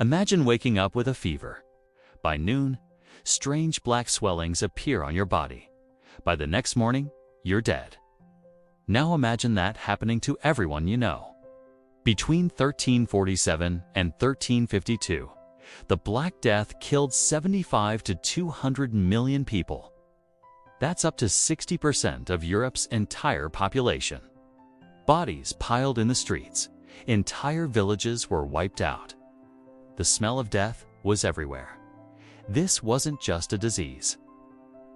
Imagine waking up with a fever. By noon, strange black swellings appear on your body. By the next morning, you're dead. Now imagine that happening to everyone you know. Between 1347 and 1352, the Black Death killed 75 to 200 million people. That's up to 60% of Europe's entire population. Bodies piled in the streets. Entire villages were wiped out. The smell of death was everywhere. This wasn't just a disease.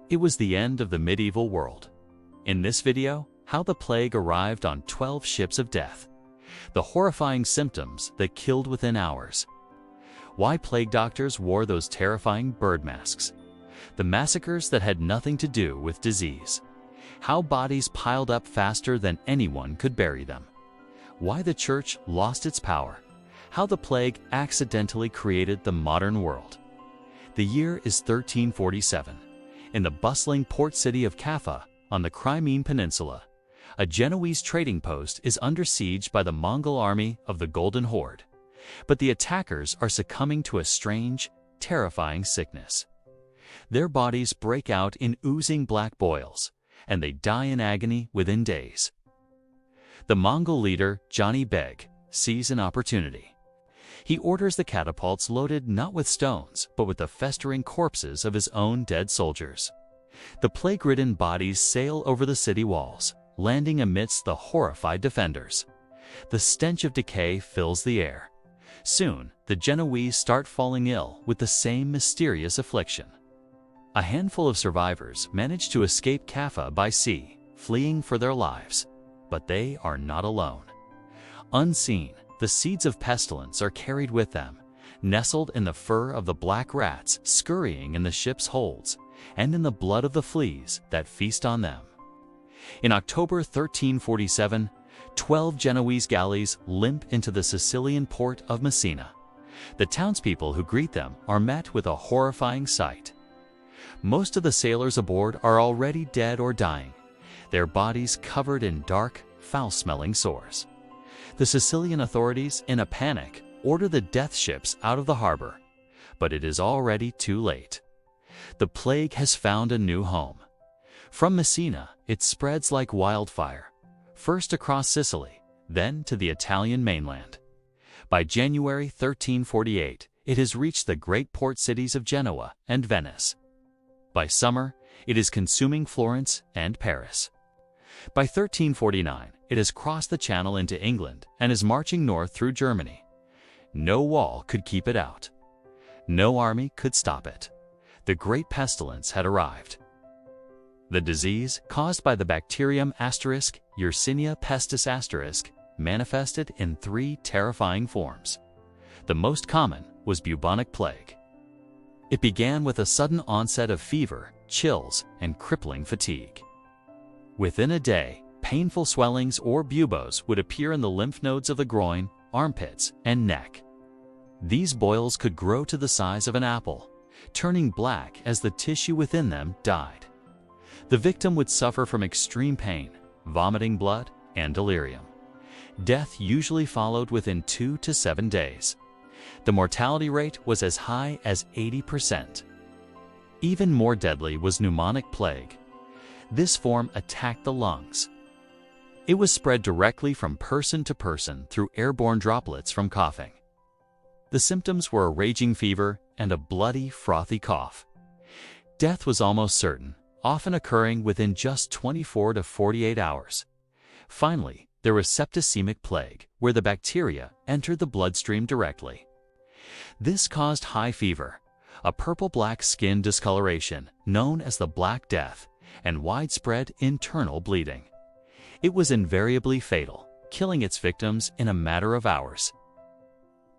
It was the end of the medieval world. In this video, how the plague arrived on 12 ships of death. The horrifying symptoms that killed within hours. Why plague doctors wore those terrifying bird masks. The massacres that had nothing to do with disease. How bodies piled up faster than anyone could bury them. Why the church lost its power. How the plague accidentally created the modern world. The year is 1347. In the bustling port city of Kaffa, on the Crimean Peninsula, a Genoese trading post is under siege by the Mongol army of the Golden Horde. But the attackers are succumbing to a strange, terrifying sickness. Their bodies break out in oozing black boils, and they die in agony within days. The Mongol leader, Johnny Beg, sees an opportunity. He orders the catapults loaded not with stones, but with the festering corpses of his own dead soldiers. The plague-ridden bodies sail over the city walls, landing amidst the horrified defenders. The stench of decay fills the air. Soon, the Genoese start falling ill with the same mysterious affliction. A handful of survivors manage to escape Kaffa by sea, fleeing for their lives. But they are not alone. Unseen, the seeds of pestilence are carried with them, nestled in the fur of the black rats scurrying in the ship's holds, and in the blood of the fleas that feast on them. In October 1347, 12 Genoese galleys limp into the Sicilian port of Messina. The townspeople who greet them are met with a horrifying sight. Most of the sailors aboard are already dead or dying, their bodies covered in dark, foul-smelling sores. The Sicilian authorities, in a panic, order the death ships out of the harbor, but it is already too late. The plague has found a new home. From Messina, it spreads like wildfire, first across Sicily, then to the Italian mainland. By January 1348, it has reached the great port cities of Genoa and Venice. By summer, it is consuming Florence and Paris. By 1349, it has crossed the Channel into England and is marching north through Germany. No wall could keep it out. No army could stop it. The great pestilence had arrived. The disease, caused by the bacterium Yersinia pestis manifested in 3 terrifying forms. The most common was bubonic plague. It began with a sudden onset of fever, chills, and crippling fatigue. Within a day, painful swellings or buboes would appear in the lymph nodes of the groin, armpits, and neck. These boils could grow to the size of an apple, turning black as the tissue within them died. The victim would suffer from extreme pain, vomiting blood, and delirium. Death usually followed within 2 to 7 days. The mortality rate was as high as 80%. Even more deadly was pneumonic plague. This form attacked the lungs. It was spread directly from person to person through airborne droplets from coughing. The symptoms were a raging fever and a bloody, frothy cough. Death was almost certain, often occurring within just 24 to 48 hours. Finally, there was septicemic plague, where the bacteria entered the bloodstream directly. This caused high fever, a purple-black skin discoloration known as the Black Death, and widespread internal bleeding. It was invariably fatal, killing its victims in a matter of hours.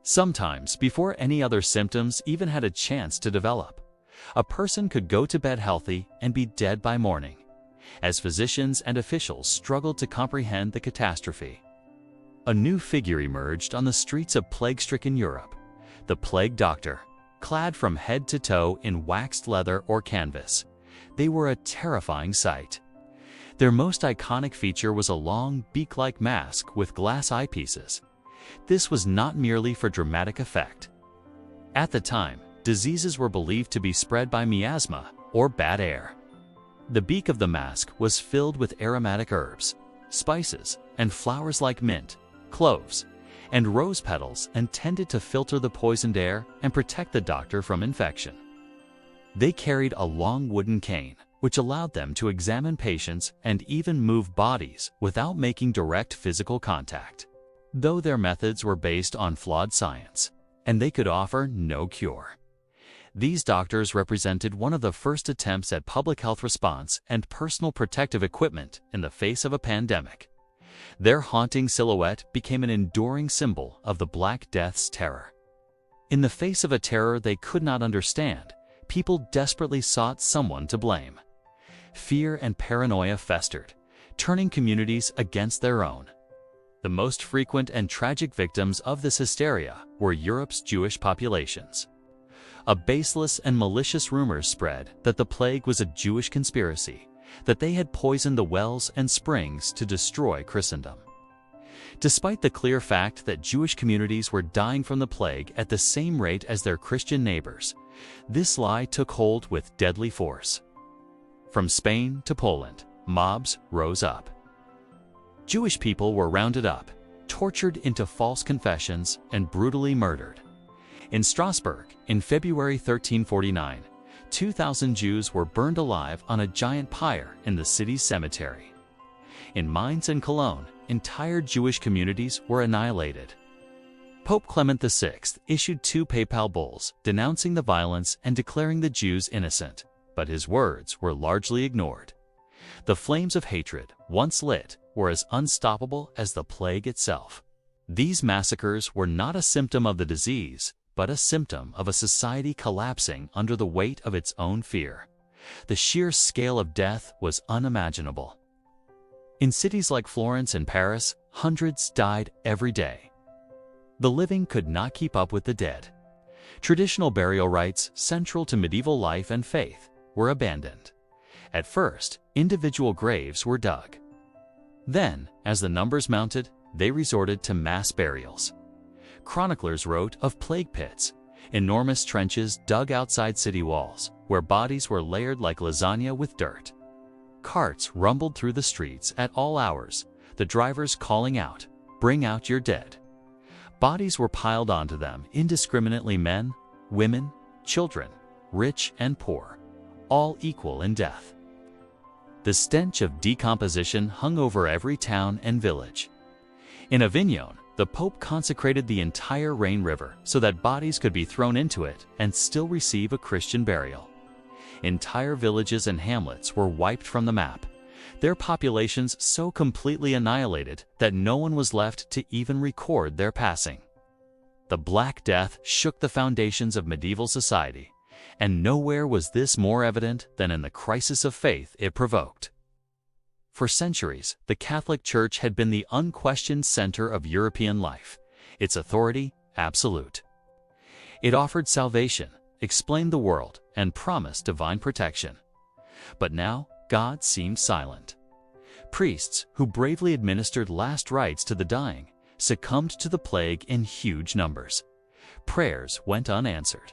Sometimes, before any other symptoms even had a chance to develop, a person could go to bed healthy and be dead by morning, as physicians and officials struggled to comprehend the catastrophe. A new figure emerged on the streets of plague-stricken Europe, the plague doctor, clad from head to toe in waxed leather or canvas. They were a terrifying sight. Their most iconic feature was a long, beak-like mask with glass eyepieces. This was not merely for dramatic effect. At the time, diseases were believed to be spread by miasma or bad air. The beak of the mask was filled with aromatic herbs, spices, and flowers like mint, cloves, and rose petals intended to filter the poisoned air and protect the doctor from infection. They carried a long wooden cane, which allowed them to examine patients and even move bodies without making direct physical contact. Though their methods were based on flawed science, and they could offer no cure. These doctors represented one of the first attempts at public health response and personal protective equipment in the face of a pandemic. Their haunting silhouette became an enduring symbol of the Black Death's terror. In the face of a terror they could not understand, people desperately sought someone to blame. Fear and paranoia festered, turning communities against their own. The most frequent and tragic victims of this hysteria were Europe's Jewish populations. A baseless and malicious rumor spread that the plague was a Jewish conspiracy, that they had poisoned the wells and springs to destroy Christendom. Despite the clear fact that Jewish communities were dying from the plague at the same rate as their Christian neighbors, this lie took hold with deadly force. From Spain to Poland, mobs rose up. Jewish people were rounded up, tortured into false confessions, and brutally murdered. In Strasbourg, in February 1349, 2,000 Jews were burned alive on a giant pyre in the city's cemetery. In Mainz and Cologne, entire Jewish communities were annihilated. Pope Clement VI issued 2 papal bulls denouncing the violence and declaring the Jews innocent, but his words were largely ignored. The flames of hatred, once lit, were as unstoppable as the plague itself. These massacres were not a symptom of the disease, but a symptom of a society collapsing under the weight of its own fear. The sheer scale of death was unimaginable. In cities like Florence and Paris, hundreds died every day. The living could not keep up with the dead. Traditional burial rites, central to medieval life and faith, were abandoned. At first, individual graves were dug. Then, as the numbers mounted, they resorted to mass burials. Chroniclers wrote of plague pits, enormous trenches dug outside city walls, where bodies were layered like lasagna with dirt. Carts rumbled through the streets at all hours, the drivers calling out, "Bring out your dead." Bodies were piled onto them indiscriminately, men, women, children, rich and poor, all equal in death. The stench of decomposition hung over every town and village. In Avignon, the Pope consecrated the entire Rhine River so that bodies could be thrown into it and still receive a Christian burial. Entire villages and hamlets were wiped from the map, their populations so completely annihilated that no one was left to even record their passing. The Black Death shook the foundations of medieval society, and nowhere was this more evident than in the crisis of faith it provoked. For centuries, the Catholic Church had been the unquestioned center of European life, its authority absolute. It offered salvation, explained the world, and promised divine protection. But now, God seemed silent. Priests, who bravely administered last rites to the dying, succumbed to the plague in huge numbers. Prayers went unanswered.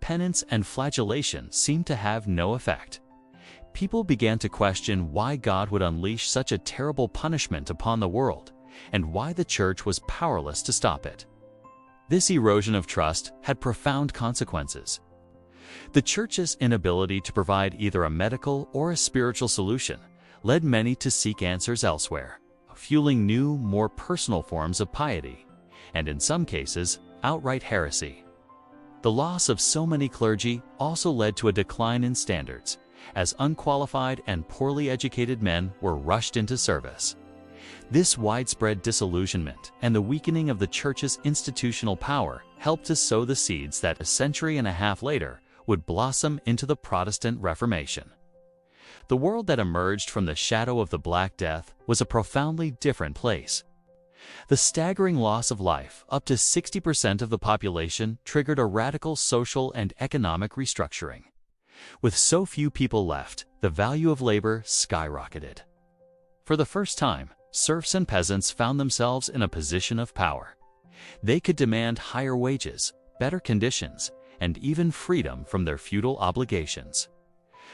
Penance and flagellation seemed to have no effect. People began to question why God would unleash such a terrible punishment upon the world, and why the Church was powerless to stop it. This erosion of trust had profound consequences. The Church's inability to provide either a medical or a spiritual solution led many to seek answers elsewhere, fueling new, more personal forms of piety, and in some cases, outright heresy. The loss of so many clergy also led to a decline in standards, as unqualified and poorly educated men were rushed into service. This widespread disillusionment and the weakening of the Church's institutional power helped to sow the seeds that a century and a half later would blossom into the Protestant Reformation. The world that emerged from the shadow of the Black Death was a profoundly different place. The staggering loss of life, up to 60% of the population, triggered a radical social and economic restructuring. With so few people left, the value of labor skyrocketed. For the first time, serfs and peasants found themselves in a position of power. They could demand higher wages, better conditions, and even freedom from their feudal obligations.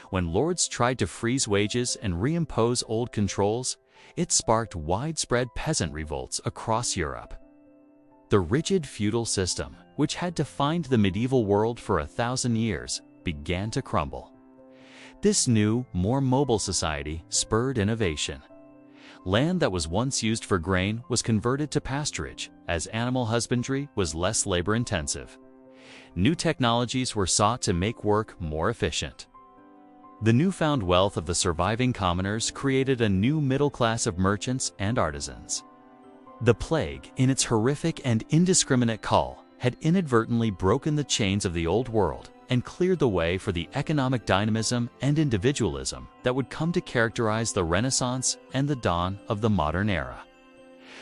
When lords tried to freeze wages and reimpose old controls, it sparked widespread peasant revolts across Europe. The rigid feudal system, which had defined the medieval world for 1,000 years, began to crumble. This new, more mobile society spurred innovation. Land that was once used for grain was converted to pasturage, as animal husbandry was less labor-intensive. New technologies were sought to make work more efficient. The newfound wealth of the surviving commoners created a new middle class of merchants and artisans. The plague, in its horrific and indiscriminate call, had inadvertently broken the chains of the old world and cleared the way for the economic dynamism and individualism that would come to characterize the Renaissance and the dawn of the modern era.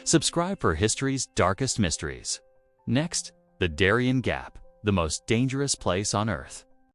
Subscribe for history's darkest mysteries. Next, the Darien Gap, the most dangerous place on Earth.